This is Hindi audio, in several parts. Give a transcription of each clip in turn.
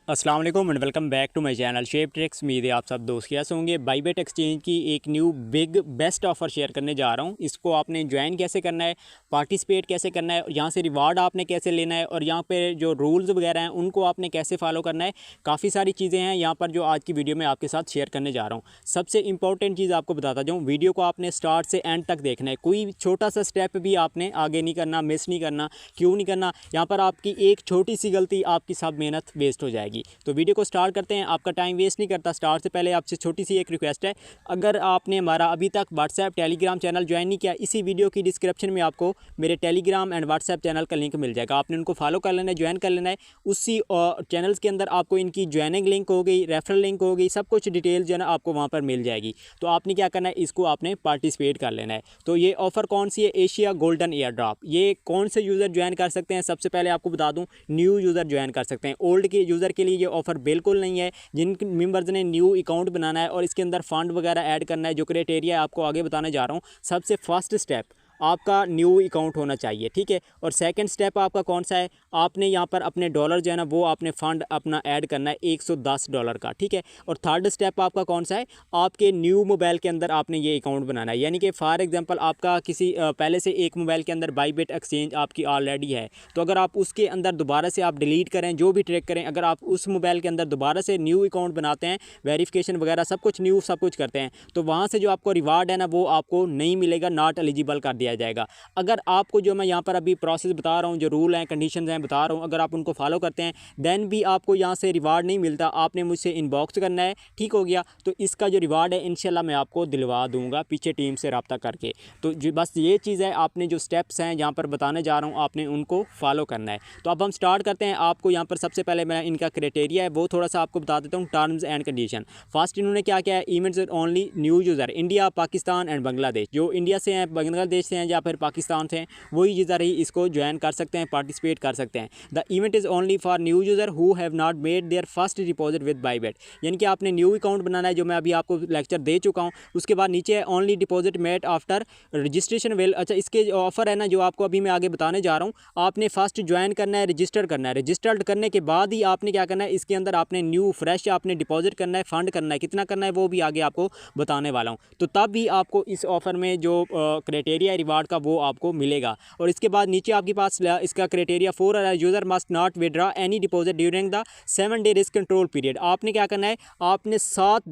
अस्सलाम वालेकुम and welcome back to my channel shape tricks. उम्मीद है आप सब दोस्त कैसे होंगे। बाईबेट एक्सचेंज की एक new big best offer share करने जा रहा हूं। इसको आपने ज्वाइन कैसे करना है, पार्टिसिपेट कैसे करना है, यहाँ से रिवार्ड आपने कैसे लेना है और यहाँ पे जो रूल्स वगैरह हैं उनको आपने कैसे फॉलो करना है। काफ़ी सारी चीज़ें हैं यहाँ पर जो आज की वीडियो में आपके साथ शेयर करने जा रहा हूँ। सबसे इंपॉर्टेंट चीज़ आपको बताता जाऊँ, वीडियो को आपने स्टार्ट से एंड तक देखना है। कोई छोटा सा स्टेप भी आपने आगे नहीं करना, मिस नहीं करना। क्यों नहीं करना? यहाँ पर आपकी एक छोटी सी गलती आपकी सब मेहनत वेस्ट हो जाएगी। तो वीडियो को स्टार्ट करते हैं। आपका टाइम वेस्ट नहीं करता। स्टार्ट से पहले आपसे छोटी सी एक रिक्वेस्ट है, अगर आपने हमारा अभी तक व्हाट्सएप टेलीग्राम चैनल ज्वाइन नहीं किया, इसी वीडियो की डिस्क्रिप्शन में आपको मेरे टेलीग्राम एंड व्हाट्सएप चैनल का लिंक मिल जाएगा। आपने उनको फॉलो कर लेना है, ज्वाइन कर लेना है। उसी चैनल्स के अंदर आपको इनकी ज्वाइनिंग लिंक हो गई, रेफरल लिंक हो गई, सब कुछ डिटेल जो है ना आपको वहाँ पर मिल जाएगी। तो आपने क्या करना है, इसको आपने पार्टिसिपेट कर लेना है। तो ये ऑफर कौन सी है? Asia golden air drop. ये कौन से यूज़र ज्वाइन कर सकते हैं? सबसे पहले आपको बता दूं, न्यू यूज़र ज्वाइन कर सकते हैं। ओल्ड के यूज़र के लिए ये ऑफर बिल्कुल नहीं है। जिन मेंबर्स ने न्यू अकाउंट बनाना है और इसके अंदर फंड वगैरह ऐड करना है, जो क्राइटेरिया आपको आगे बताने जा रहा हूँ। सबसे फर्स्ट स्टेप आपका न्यू अकाउंट होना चाहिए, ठीक है। और सेकंड स्टेप आपका कौन सा है? आपने यहाँ पर अपने डॉलर जो है ना वो आपने फ़ंड अपना ऐड करना है $110 का, ठीक है। और थर्ड स्टेप आपका कौन सा है? आपके न्यू मोबाइल के अंदर आपने ये अकाउंट बनाना है। यानी कि फॉर एग्जांपल आपका किसी पहले से एक मोबाइल के अंदर बाईबेट एक्सचेंज आपकी ऑलरेडी है, तो अगर आप उसके अंदर दोबारा से आप डिलीट करें, जो भी ट्रैक करें, अगर आप उस मोबाइल के अंदर दोबारा से न्यू अकाउंट बनाते हैं, वेरिफिकेशन वगैरह सब कुछ न्यू सब कुछ करते हैं, तो वहाँ से जो आपको रिवार्ड है ना वो आपको नहीं मिलेगा, नॉट एलिजिबल कर दिया जाएगा। अगर आपको जो मैं यहाँ पर अभी प्रोसेस बता रहा हूँ, जो रूल हैं कंडीशंस हैं बता रहा हूँ, अगर आप उनको फॉलो करते हैं देन भी आपको यहाँ से रिवार्ड नहीं मिलता। आपने मुझसे इनबॉक्स करना है, ठीक हो गया। तो इसका जो रिवार्ड है इंशाल्लाह मैं आपको दिलवा दूंगा पीछे टीम से रब्ता करके। तो जो बस ये चीज़ है, आपने जो स्टेप्स हैं यहाँ पर बताने जा रहा हूँ आपने उनको फॉलो करना है। तो अब हम स्टार्ट करते हैं। आपको यहाँ पर सबसे पहले मैं इनका क्राइटेरिया है वो थोड़ा सा आपको बता देता हूँ, टर्म्स एंड कंडीशन। फर्स्ट इन्होंने क्या किया है, events only new user India, Pakistan and Bangladesh. जो इंडिया से हैं, बांग्लादेश से हैं या फिर पाकिस्तान से हैं, वही यूज़र ही इसको ज्वाइन कर सकते हैं, पार्टिसिपेट कर सकते हैं। The event is only for new user who have not made their first deposit with Bybet. यानी कि आपने न्यू अकाउंट बनाना है, जो मैं अभी आपको लेक्चर दे चुका हूँ। उसके बाद नीचे है only deposit made after registration will. अच्छा, इसके ऑफर है ना जो आपको अभी मैं आगे बताने जा रहा हूँ, आपने फर्स्ट ज्वाइन करना है, रजिस्टर करना है। रजिस्टर्ड करने के बाद ही आपने क्या करना है, इसके अंदर आपने न्यू फ्रेश आपने डिपॉजिट करना है, फंड करना है। कितना करना है वो भी आगे आपको बताने वाला हूँ। तो तब भी आपको इस ऑफर में जो क्राइटेरिया है रिवार्ड का वो आपको मिलेगा। और इसके बाद नीचे आपके पास इसका क्राइटेरिया 4 है, user must not withdraw any deposit during the 7 day risk control period. आपने क्या करना है, आपने 7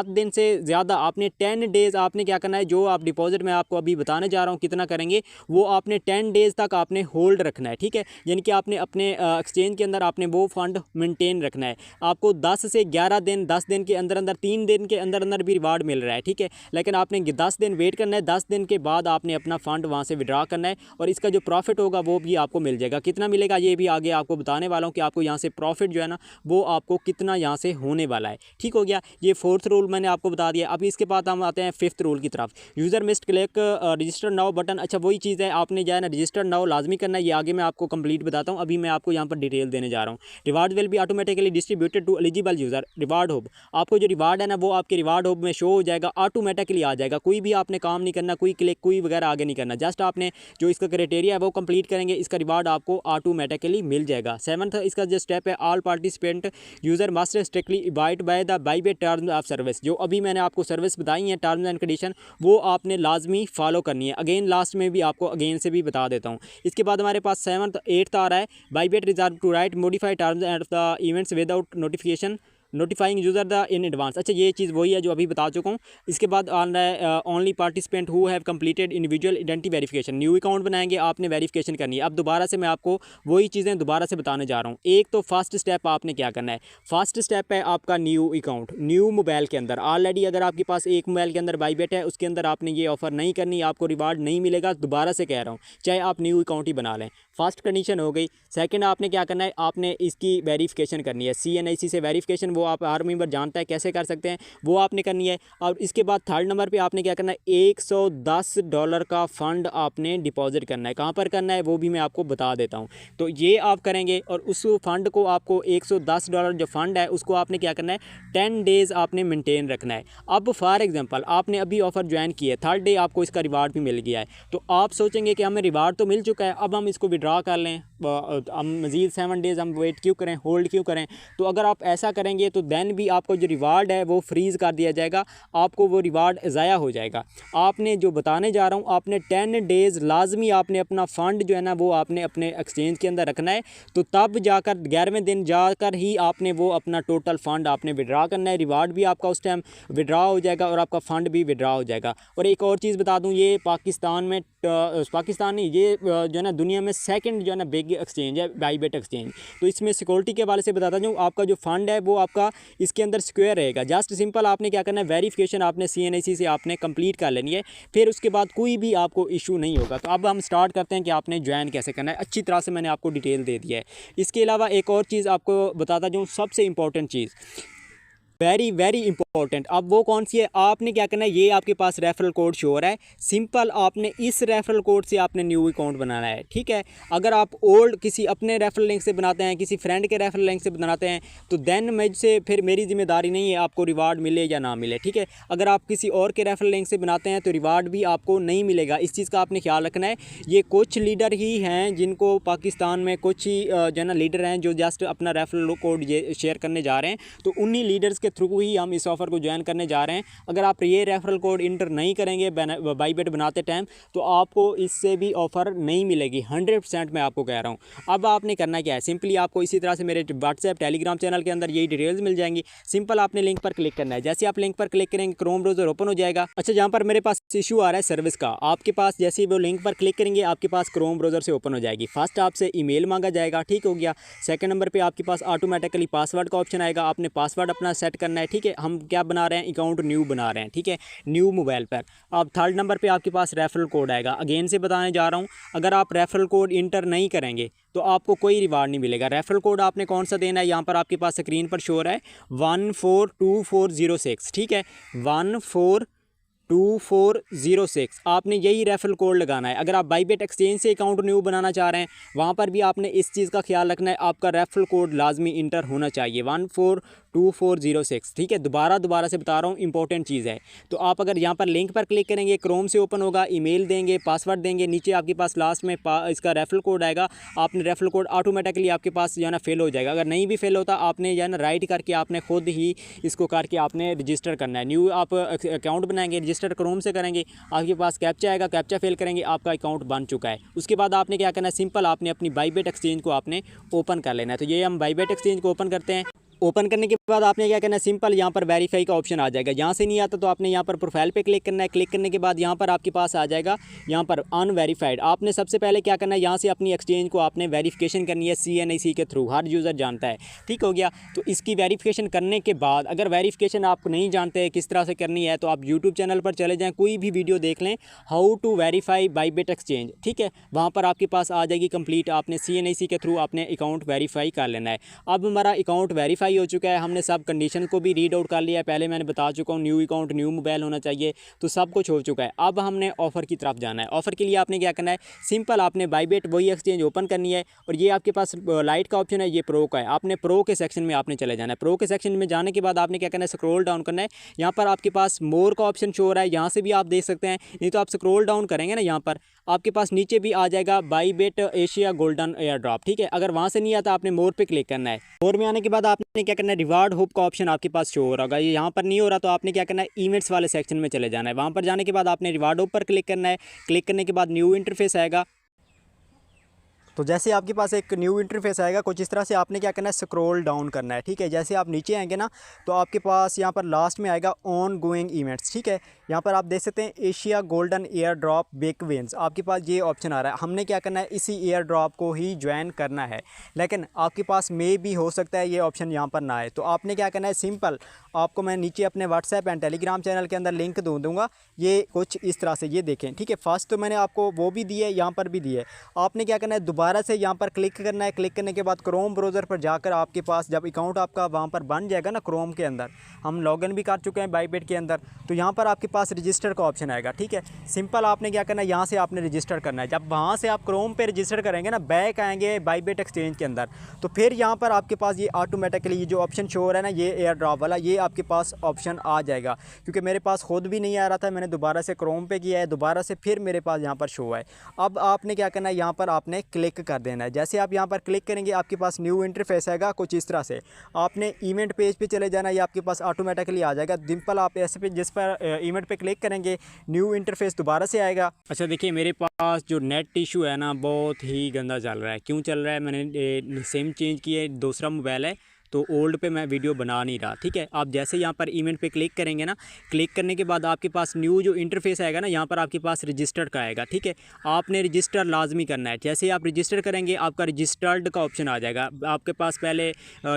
दिन से ज़्यादा आपने 10 डेज़ आपने क्या करना है, जो आप डिपॉजिट मैं आपको अभी बताने जा रहा हूँ कितना करेंगे, वो आपने 10 डेज़ तक आपने होल्ड रखना है, ठीक है। यानी कि आपने अपने एक्सचेंज के अंदर आपने वो फंड मेंटेन रखना है। आपको 10 से 11 दिन, 10 दिन के अंदर अंदर, 3 दिन के अंदर अंदर भी रिवार्ड मिल रहा है, ठीक है। लेकिन आपने 10 दिन वेट करना है, 10 दिन के बाद आपने अपना फंड वहाँ से विड्रॉ करना है और इसका जो प्रॉफिट होगा वो भी आपको मिल जाएगा। कितना मिलेगा ये भी आगे आपको बताने वाला हूँ कि आपको यहाँ से प्रॉफिट जो है ना वो आपको कितना यहाँ से होने वाला है, ठीक हो गया। ये 4th रूल मैंने आपको बता दिया। अभी इसके बाद हम आते हैं 5th रूल की तरफ। User mist click register now button. अच्छा, वही चीज़ है, आपने जो है ना रजिस्टर नाउ लाजमी करना है। ये आगे मैं आपको कंप्लीट बताता हूँ, अभी मैं आपको यहाँ पर डिटेल देने जा रहा हूँ। Reward will be automatically distributed to eligible user. Reward hub, आपको जो रिवार्ड है ना वो आपके रिवार्ड हब में शो हो जाएगा, ऑटोमेटिकली आ जाएगा। कोई भी आपने काम नहीं करना, कोई क्लिक कोई वगैरह आगे नहीं करना। जस्ट आपने जो इसका क्राइटेरिया है वो कंप्लीट करेंगे, इसका रिवार्ड आपको ऑटोमेटिकली मिल जाएगा। 7th इसका जो स्टेप है, all participant user must strictly abide by the Bybet terms of service. जो अभी मैंने आपको सर्विस बताई है, टर्म्स एंड कंडीशन, वो आपने लाजमी फॉलो करनी है। अगेन लास्ट में भी आपको अगेन से भी बता देता हूँ। इसके बाद हमारे पास 7th 8th आ रहा है, Bybet reserve to right modify terms and the events without notification notifying user the in advance. अच्छा, ये चीज़ वही है जो अभी बता चुका हूँ। इसके बाद आ रहा है only participant who have completed individual identity verification. New account बनाएंगे, आपने वेरिफिकेशन करनी है। अब दोबारा से मैं आपको वही चीज़ें दोबारा से बताने जा रहा हूँ। एक तो फर्स्ट स्टेप आपने क्या करना है, फर्स्ट स्टेप है आपका न्यू अकाउंट, न्यू मोबाइल के अंदर। ऑलरेडी अगर आपके पास एक मोबाइल के अंदर बाईबेट है, उसके अंदर आपने ये ऑफर नहीं करनी, आपको रिवार्ड नहीं मिलेगा। दोबारा से कह रहा हूँ, चाहे आप न्यू अकाउंट ही बना लें। फर्स्ट कंडीशन हो गई। सेकंड आपने क्या करना है, आपने इसकी वेरिफिकेशन करनी है, CNIC से वेरिफिकेशन वो वो आप हर मेंबर जानता है कैसे कर सकते हैं, वो आपने करनी है। और इसके बाद थर्ड नंबर पे आपने क्या करना है, $110 का फ़ंड आपने डिपॉजिट करना है। कहाँ पर करना है वो भी मैं आपको बता देता हूँ। तो ये आप करेंगे और उस फ़ंड को आपको $110 जो फ़ंड है उसको आपने क्या करना है, 10 डेज़ आपने मेंटेन रखना है। अब फॉर एग्जांपल आपने अभी ऑफ़र ज्वाइन किया है, थर्ड डे आपको इसका रिवार्ड भी मिल गया है, तो आप सोचेंगे कि हमें रिवार्ड तो मिल चुका है, अब हम इसको विड्रा कर लें, हम मज़ीद 7 डेज़ हम वेट क्यों करें, होल्ड क्यों करें। तो अगर आप ऐसा करेंगे तो देन भी आपको जो रिवार्ड है वो फ्रीज़ कर दिया जाएगा, आपको वो रिवार्ड ज़ाया हो जाएगा। आपने जो बताने जा रहा हूँ, आपने 10 डेज़ लाजमी आपने अपना फ़ंड जो है ना वो आपने अपने एक्सचेंज के अंदर रखना है, तो तब जाकर 11वें दिन जाकर ही आपने वो अपना टोटल फ़ंड आपने विड्रा करना है। रिवार्ड भी आपका उस टाइम विड्रा हो जाएगा और आपका फ़ंड भी विड्रा हो जाएगा। और एक और चीज़ बता दूं, ये पाकिस्तान में पाकिस्तान नहीं, ये जो है ना दुनिया में सेकंड जो है ना बिग एक्सचेंज है बाईबेट एक्सचेंज। तो इसमें सिक्योरिटी के हवाले से बताता हूँ, आपका जो फ़ंड है वो आपका इसके अंदर सिक्योर रहेगा। जस्ट सिंपल आपने क्या करना है, वेरिफिकेशन आपने CNIC से आपने कंप्लीट कर लेनी है, फिर उसके बाद कोई भी आपको इशू नहीं होगा। तो अब हम स्टार्ट करते हैं कि आपने ज्वाइन कैसे करना है। अच्छी तरह से मैंने आपको डिटेल दे दिया है। इसके अलावा एक और चीज़ आपको बताता जाऊँ, सबसे इंपॉर्टेंट चीज़, वेरी वेरी इंपॉर्टेंट। अब वो कौन सी है, आपने क्या करना है, ये आपके पास रेफरल कोड शो हो रहा है, सिंपल आपने इस रेफरल कोड से आपने न्यू अकाउंट बनाना है। ठीक है, अगर आप ओल्ड किसी अपने रेफरल लिंक से बनाते हैं, किसी फ्रेंड के रेफरल लिंक से बनाते हैं, तो देन मुझसे फिर मेरी जिम्मेदारी नहीं है आपको रिवार्ड मिले या ना मिले। ठीक है, अगर आप किसी और के रेफरल लिंक से बनाते हैं तो रिवार्ड भी आपको नहीं मिलेगा। इस चीज़ का आपने ख्याल रखना है। ये कुछ लीडर ही हैं जिनको पाकिस्तान में कुछ ही जो ना लीडर हैं जो जस्ट अपना रेफरल कोड ये शेयर करने जा रहे हैं, तो उन्हीं लीडर्स के थ्रू ही हम इस ऑफ़र को ज्वाइन करने जा रहे हैं। अगर आप ये रेफरल कोड इंटर नहीं करेंगे बाईबेट बनाते टाइम, तो आपको इससे भी ऑफ़र नहीं मिलेगी, 100% मैं आपको कह रहा हूँ। अब आपने करना क्या है, सिंपली आपको इसी तरह से मेरे व्हाट्सएप टेलीग्राम चैनल के अंदर यही डिटेल्स मिल जाएंगी। सिंपल आपने लिंक पर क्लिक करना है। जैसे आप लिंक पर क्लिक करेंगे क्रोम ब्राउज़र ओपन हो जाएगा। अच्छा, जहाँ पर मेरे पास इशू आ रहा है सर्विस का, आपके पास जैसे ही वो लिंक पर क्लिक करेंगे आपके पास क्रोम ब्राउज़र से ओपन हो जाएगी। फर्स्ट आपसे ईमेल मांगा जाएगा, ठीक हो गया। सेकंड नंबर पे आपके पास ऑटोमेटिकली पासवर्ड का ऑप्शन आएगा, आपने पासवर्ड अपना सेट करना है। ठीक है, हम क्या बना रहे हैं, अकाउंट न्यू बना रहे हैं। ठीक है, न्यू मोबाइल पर। अब थर्ड नंबर पे आपके पास रेफरल कोड आएगा। अगेन से बताने जा रहा हूँ, अगर आप रेफरल कोड इंटर नहीं करेंगे तो आपको कोई रिवार्ड नहीं मिलेगा। रेफरल कोड आपने कौन सा देना है, यहाँ पर आपके पास स्क्रीन पर शो हो रहा है 142406। ठीक है, 142406 आपने यही रेफरल कोड लगाना है। अगर आप बाईबेट एक्सचेंज से अकाउंट न्यू बनाना चाह रहे हैं, वहाँ पर भी आपने इस चीज़ का ख्याल रखना है, आपका रेफरल कोड लाजमी इंटर होना चाहिए 142406। ठीक है, दोबारा से बता रहा हूँ, इंपॉर्टेंट चीज़ है। तो आप अगर यहाँ पर लिंक पर क्लिक करेंगे, क्रोम से ओपन होगा, ईमेल देंगे, पासवर्ड देंगे, नीचे आपके पास लास्ट में इसका रेफरल कोड आएगा। आपने रेफरल कोड ऑटोमेटिकली आपके पास जो है ना फिल हो जाएगा। अगर नहीं भी फिल होता, आपने जो है ना राइट करके आपने खुद ही इसको करके आपने रजिस्टर करना है। न्यू आप अकाउंट बनाएंगे, रजिस्टर क्रोम से करेंगे, आपके पास कैप्चा आएगा, कैप्चा फिल करेंगे, आपका अकाउंट बन चुका है। उसके बाद आपने क्या करना है, सिंपल आपने अपनी बाईबेट एक्सचेंज को आपने ओपन कर लेना है। तो ये हम बाईबेट एक्सचेंज को ओपन करते हैं। ओपन करने के बाद आपने क्या करना है, सिंपल यहाँ पर वेरीफाई का ऑप्शन आ जाएगा। यहाँ से नहीं आता तो आपने यहाँ पर प्रोफाइल पे क्लिक करना है। क्लिक करने के बाद यहाँ पर आपके पास आ जाएगा यहाँ पर अनवेरीफाइड। आपने सबसे पहले क्या करना है, यहाँ से अपनी एक्सचेंज को आपने वेरिफिकेशन करनी है CNIC के थ्रू, हर यूज़र जानता है। ठीक हो गया, तो इसकी वेरिफिकेशन करने के बाद अगर वेरिफिकेशन आप नहीं जानते किस तरह से करनी है, तो आप यूट्यूब चैनल पर चले जाएँ, कोई भी वीडियो देख लें, हाउ टू वेरीफाई बाईबेट एक्सचेंज। ठीक है, वहाँ पर आपके पास आ जाएगी कंप्लीट। आपने CNIC के थ्रू आपने अकाउंट वेरीफाई कर लेना है। अब हमारा अकाउंट वेरीफाई हो चुका है, हमने सब कंडीशन को भी रीड आउट कर लिया है। पहले मैंने बता चुका हूँ, न्यू अकाउंट न्यू मोबाइल होना चाहिए, तो सब कुछ हो चुका है। अब हमने ऑफ़र की तरफ जाना है। ऑफ़र के लिए आपने क्या करना है, सिंपल आपने बाईबेट वही एक्सचेंज ओपन करनी है, और ये आपके पास लाइट का ऑप्शन है, ये प्रो का है। आपने प्रो के सेक्शन में आपने चले जाना है। प्रो के सेक्शन में जाने के बाद आपने क्या करना है, स्क्रॉल डाउन करना है। यहाँ पर आपके पास मोर का ऑप्शन शो हो रहा है, यहाँ से भी आप देख सकते हैं। नहीं तो आप स्क्रॉल डाउन करेंगे ना, यहाँ पर आपके पास नीचे भी आ जाएगा बाईबेट एशिया गोल्डन एयर ड्रॉप। ठीक है, अगर वहाँ से नहीं आता आपने मोर पे क्लिक करना है। मोर में आने के बाद आपने क्या करना है, रिवार्ड होप का ऑप्शन आपके पास शो हो रहा होगा। ये यहाँ पर नहीं हो रहा तो आपने क्या करना है, इवेंट्स वाले सेक्शन में चले जाना है। वहाँ पर जाने के बाद आपने रिवार्ड होप पर क्लिक करना है। क्लिक करने के बाद न्यू इंटरफेस आएगा। तो जैसे आपके पास एक न्यू इंटरफेस आएगा कुछ इस तरह से, आपने क्या करना है, स्क्रॉल डाउन करना है। ठीक है, जैसे आप नीचे आएंगे ना, तो आपके पास यहाँ पर लास्ट में आएगा ऑन गोइंग इवेंट्स। ठीक है, यहाँ पर आप देख सकते हैं Asia golden air drop big wins, आपके पास ये ऑप्शन आ रहा है। हमने क्या करना है, इसी एयर ड्रॉप को ही ज्वाइन करना है, लेकिन आपके पास मे भी हो सकता है ये ऑप्शन यहाँ पर ना आए। तो आपने क्या करना है, सिंपल आपको मैं नीचे अपने व्हाट्सएप एंड टेलीग्राम चैनल के अंदर लिंक दूंगा, ये कुछ इस तरह से, ये देखें। ठीक है, फर्स्ट तो मैंने आपको वो भी दी है, यहाँ पर भी दी है। आपने क्या करना है, दोबारा से यहाँ पर क्लिक करना है। क्लिक करने के बाद क्रोम ब्राउज़र पर जाकर आपके पास जब अकाउंट आपका वहाँ पर बन जाएगा ना, क्रोम के अंदर हम लॉगिन भी कर चुके हैं बाईबिट के अंदर, तो यहाँ पर आपके पास रजिस्टर का ऑप्शन आएगा। ठीक है, सिंपल आपने क्या करना है, यहाँ से आपने रजिस्टर करना है। जब वहाँ से आप क्रोम पे रजिस्टर करेंगे ना, बैक आएंगे बाईबिट एक्सचेंज के अंदर, तो फिर यहाँ पर आपके पास ये ऑटोमेटिकली ये जो ऑप्शन शो हो रहा है ना, ये एयर ड्रॉप वाला, ये आपके पास ऑप्शन आ जाएगा। क्योंकि मेरे पास खुद भी नहीं आ रहा था, मैंने दोबारा से क्रोम पे किया है, दोबारा से फिर मेरे पास यहाँ पर शो है। अब आपने क्या करना है, यहाँ पर आपने क्लिक कर देना है। जैसे आप यहाँ पर क्लिक करेंगे आपके पास न्यू इंटरफेस आएगा कुछ इस तरह से। आपने इवेंट पेज पे चले जाना, ये आपके पास ऑटोमेटिकली आ जाएगा। सिंपल आप ऐसे पे जिस पर इवेंट पे क्लिक करेंगे न्यू इंटरफेस दोबारा से आएगा। अच्छा देखिए, मेरे पास जो नेट इशू है ना, बहुत ही गंदा चल रहा है। क्यों चल रहा है, मैंने सिम चेंज की है, दूसरा मोबाइल है, तो ओल्ड पे मैं वीडियो बना नहीं रहा। ठीक है, आप जैसे यहाँ पर इवेंट पे क्लिक करेंगे ना, क्लिक करने के बाद आपके पास न्यू जो इंटरफेस आएगा ना, यहाँ पर आपके पास रजिस्टर्ड का आएगा। ठीक है, आपने रजिस्टर लाजमी करना है। जैसे आप रजिस्टर करेंगे आपका रजिस्टर्ड का ऑप्शन आ जाएगा। आपके पास पहले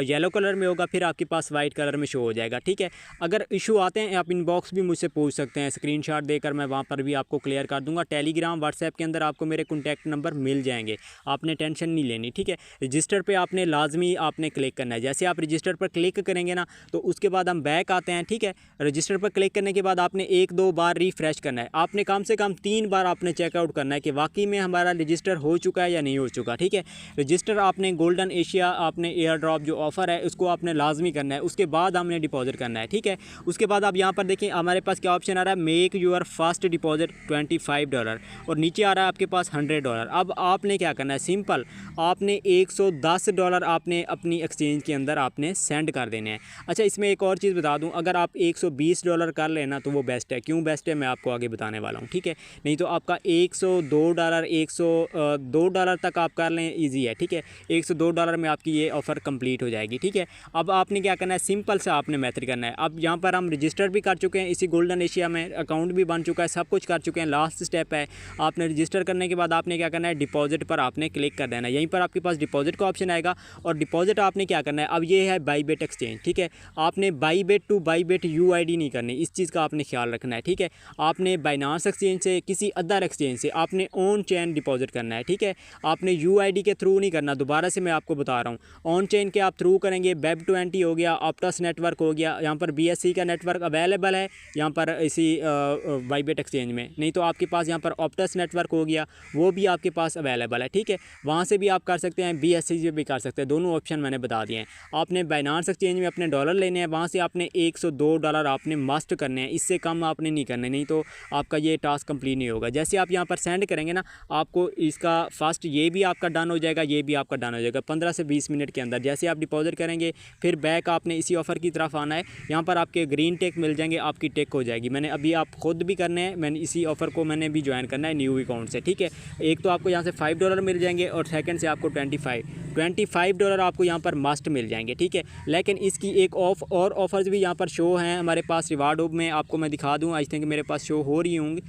येलो कलर में होगा, फिर आपके पास वाइट कलर में शो हो जाएगा। ठीक है, अगर इशू आते हैं आप इनबॉक्स भी मुझसे पूछ सकते हैं, स्क्रीनशॉट देकर मैं वहाँ पर भी आपको क्लियर कर दूँगा। टेलीग्राम व्हाट्सएप के अंदर आपको मेरे कॉन्टैक्ट नंबर मिल जाएंगे, आपने टेंशन नहीं लेनी। ठीक है, रजिस्टर पर आपने लाजमी आपने क्लिक करना है। जैसे आप रजिस्टर पर क्लिक करेंगे ना, तो उसके बाद हम बैक आते हैं। ठीक है, रजिस्टर पर क्लिक करने के बाद आपने 1-2 बार रिफ्रेश करना है। आपने कम से कम 3 बार आपने चेकआउट करना है कि वाकई में हमारा रजिस्टर हो चुका है या नहीं हो चुका। ठीक है, रजिस्टर आपने गोल्डन एशिया आपने एयर ड्रॉप जो ऑफ़र है उसको आपने लाजमी करना है, उसके बाद हमने डिपॉजिट करना है। ठीक है, उसके बाद आप यहाँ पर देखें हमारे पास क्या ऑप्शन आ रहा है, मेक यूर फर्स्ट डिपॉजिट $25 और नीचे आ रहा है आपके पास $100। अब आपने क्या करना है, सिंपल आपने $110 आपने अपनी एक्सचेंज के अंदर आपने सेंड कर देने हैं। अच्छा, इसमें एक और चीज़ बता दूं, अगर आप $120 कर लेना तो वो बेस्ट है। क्यों बेस्ट है मैं आपको आगे बताने वाला हूं। ठीक है, नहीं तो आपका $102 $102 तक आप कर लें, इजी है। ठीक है, $102 में आपकी ये ऑफ़र कंप्लीट हो जाएगी। ठीक है, अब आपने क्या करना है, सिंपल से आपने मेथड करना है। अब यहाँ पर हम रजिस्टर भी कर चुके हैं, इसी गोल्डन एशिया में अकाउंट भी बन चुका है, सब कुछ कर चुके हैं। लास्ट स्टेप है, आपने रजिस्टर करने के बाद आपने क्या करना है, डिपॉजिट पर आपने क्लिक कर देना है। यहीं पर आपके पास डिपॉजिट का ऑप्शन आएगा और डिपॉजिट आपने क्या करना है, अब ये है बाईबिट एक्सचेंज। ठीक है, आपने बाईबिट टू बाईबिट यूआईडी नहीं करनी, इस चीज़ का आपने ख्याल रखना है। ठीक है, आपने बाइनांस एक्सचेंज से किसी अदर एक्सचेंज से आपने ऑन चेन डिपॉजिट करना है। ठीक है, आपने यूआईडी के थ्रू नहीं करना, दोबारा से मैं आपको बता रहा हूँ। ऑन चेन के आप थ्रू करेंगे, Web20 हो गया, ऑप्टस नेटवर्क हो गया, यहाँ पर BSC का नेटवर्क अवेलेबल है यहाँ पर इसी बाईबिट एक्सचेंज में। नहीं तो आपके पास यहाँ पर ऑप्टस नेटवर्क हो गया, वो भी आपके पास अवेलेबल है। ठीक है, वहाँ से भी आप कर सकते हैं, BSC से भी कर सकते हैं, दोनों ऑप्शन मैंने बता दिए हैं। आपने बाइनांस एक्सचेंज में अपने डॉलर लेने हैं, वहाँ से आपने $102 आपने मस्ट करने हैं, इससे कम आपने नहीं करने, नहीं तो आपका ये टास्क कंप्लीट नहीं होगा। जैसे आप यहाँ पर सेंड करेंगे ना, आपको इसका फर्स्ट ये भी आपका डन हो जाएगा, ये भी आपका डन हो जाएगा 15 से 20 मिनट के अंदर। जैसे आप डिपॉजिट करेंगे फिर बैक आपने इसी ऑफ़र की तरफ आना है। यहाँ पर आपके ग्रीन टेक मिल जाएंगे, आपकी टेक हो जाएगी। मैंने अभी आप खुद भी करने हैं, मैंने इसी ऑफ़र को मैंने भी ज्वाइन करना है न्यू अकाउंट से। ठीक है, एक तो आपको यहाँ से $5 मिल जाएंगे और सेकंड से आपको $25 आपको यहाँ पर मस्ट मिल जाएंगे। ठीक है, लेकिन इसकी एक और ऑफ़र्स भी यहाँ पर शो हैं हमारे पास रिवार्ड हब में, आपको मैं दिखा दूँ। आई थिंक मेरे पास शो हो रही होंगी,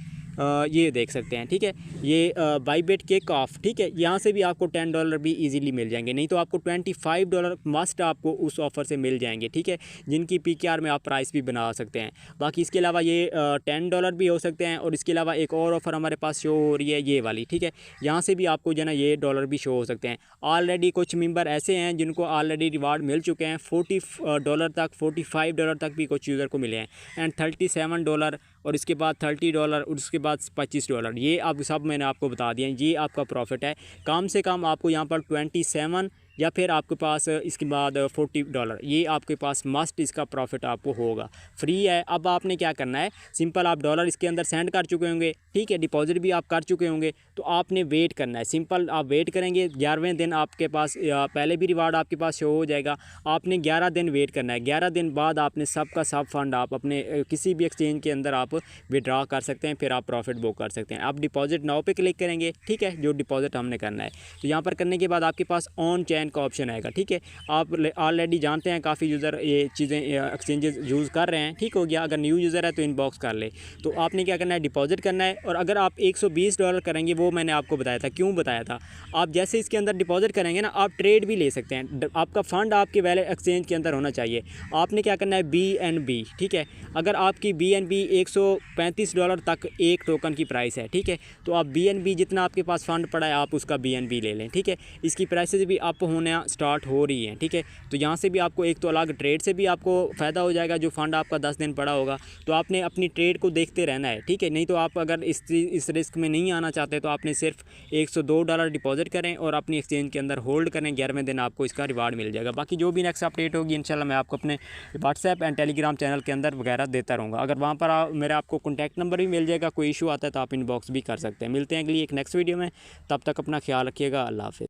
ये देख सकते हैं। ठीक है, ये बाईबिट किक ऑफ। ठीक है, यहाँ से भी आपको $10 भी इजीली मिल जाएंगे, नहीं तो आपको $25 मस्ट आपको उस ऑफ़र से मिल जाएंगे। ठीक है, जिनकी PKR में आप प्राइस भी बना सकते हैं। बाकी इसके अलावा ये $10 भी हो सकते हैं और इसके अलावा एक और ऑफ़र हमारे पास शो हो रही है, ये वाली। ठीक है, यहाँ से भी आपको जो है ना ये डॉलर भी शो हो सकते हैं। ऑलरेडी कुछ मेंबर ऐसे हैं जिनको ऑलरेडी रिवार्ड मिल चुके हैं, $40 तक, $45 तक भी कुछ यूज़र को मिले हैं, एंड $37 और इसके बाद $30 और उसके बाद $25। ये अब सब मैंने आपको बता दिया, ये आपका प्रॉफिट है। कम से कम आपको यहाँ पर 27 या फिर आपके पास इसके बाद $40, ये आपके पास मस्ट इसका प्रॉफिट आपको होगा, फ्री है। अब आपने क्या करना है, सिंपल आप डॉलर इसके अंदर सेंड कर चुके होंगे। ठीक है, डिपॉजिट भी आप कर चुके होंगे, तो आपने वेट करना है। सिंपल आप वेट करेंगे, 11वें दिन आपके पास पहले भी रिवार्ड आपके पास शो हो जाएगा। आपने 11 दिन वेट करना है, 11 दिन बाद आपने सब का सब फंड आप अपने किसी भी एक्सचेंज के अंदर आप विड्रॉ कर सकते हैं, फिर आप प्रॉफिट बुक कर सकते हैं। आप डिपॉजिट नाउ पे क्लिक करेंगे। ठीक है, जो डिपॉजिट हमने करना है, तो यहाँ पर करने के बाद आपके पास ऑन चैन पेमेंट का ऑप्शन आएगा। ठीक है, आप ऑलरेडी जानते हैं काफ़ी यूज़र ये चीज़ें एक्सचेंजेस यूज़ कर रहे हैं। ठीक हो गया, अगर न्यू यूज़र है तो इनबॉक्स कर ले। तो आपने क्या करना है, डिपॉजिट करना है। और अगर आप $120 करेंगे, वो मैंने आपको बताया था, क्यों बताया था, आप जैसे इसके अंदर डिपॉजिट करेंगे ना, आप ट्रेड भी ले सकते हैं। आपका फ़ंड आपके वैलेट एक्सचेंज के अंदर होना चाहिए। आपने क्या करना है, BNB। ठीक है, अगर आपकी BNB $135 तक एक टोकन की प्राइस है, ठीक है, तो आप BNB जितना आपके पास फ़ंड पड़ा है आप उसका BNB ले लें। ठीक है, इसकी प्राइसेस भी अप होना स्टार्ट हो रही हैं। ठीक है, तो यहाँ से भी आपको एक तो अलग ट्रेड से भी आपको फ़ायदा हो जाएगा, जो फ़ंड आपका 10 दिन पड़ा होगा। तो आपने अपनी ट्रेड को देखते रहना है। ठीक है, नहीं तो आप अगर इस रिस्क में नहीं आना चाहते तो आपने सिर्फ $102 डिपॉजिट करें और अपनी एक्सचेंज के अंदर होल्ड करें। 11वें दिन आपको इसका रिवार्ड मिल जाएगा। बाकी जो भी नेक्स्ट अपडेट होगी इंशाल्लाह मैं आपको अपने व्हाट्सएप एंड टेलीग्राम चैनल के अंदर वगैरह देता रहूँगा। अगर वहाँ पर मेरा आपको कॉन्टैक्ट नंबर भी मिल जाएगा, कोई इशू आता है तो आप इनबॉक्स भी कर सकते हैं। मिलते हैं अगली एक नेक्स्ट वीडियो में, तब तक अपना ख्याल रखिएगा। अल्लाह हाफ़िज़।